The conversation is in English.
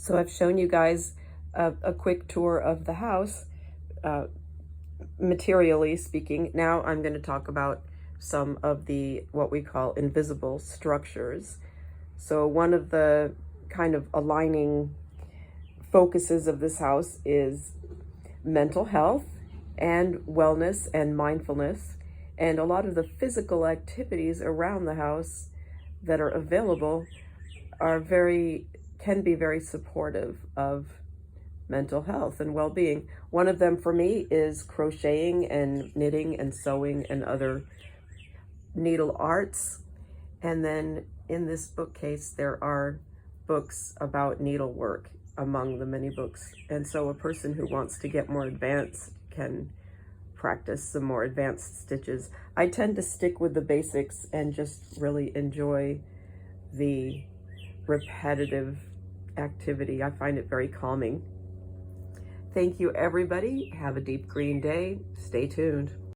So I've shown you guys a quick tour of the house, uh, materially speaking. Now I'm going to talk about some of the what we call invisible structures. So one of the kind of aligning focuses of this house is mental health and wellness and mindfulness, and a lot of the physical activities around the house that are available are can be very supportive of mental health and well-being. One of them for me is crocheting and knitting and sewing and other needle arts. And then in this bookcase, there are books about needlework among the many books. And so a person who wants to get more advanced can practice some more advanced stitches. I tend to stick with the basics and just really enjoy the repetitive activity. I find it very calming. Thank you, everybody. Have a deep green day. Stay tuned.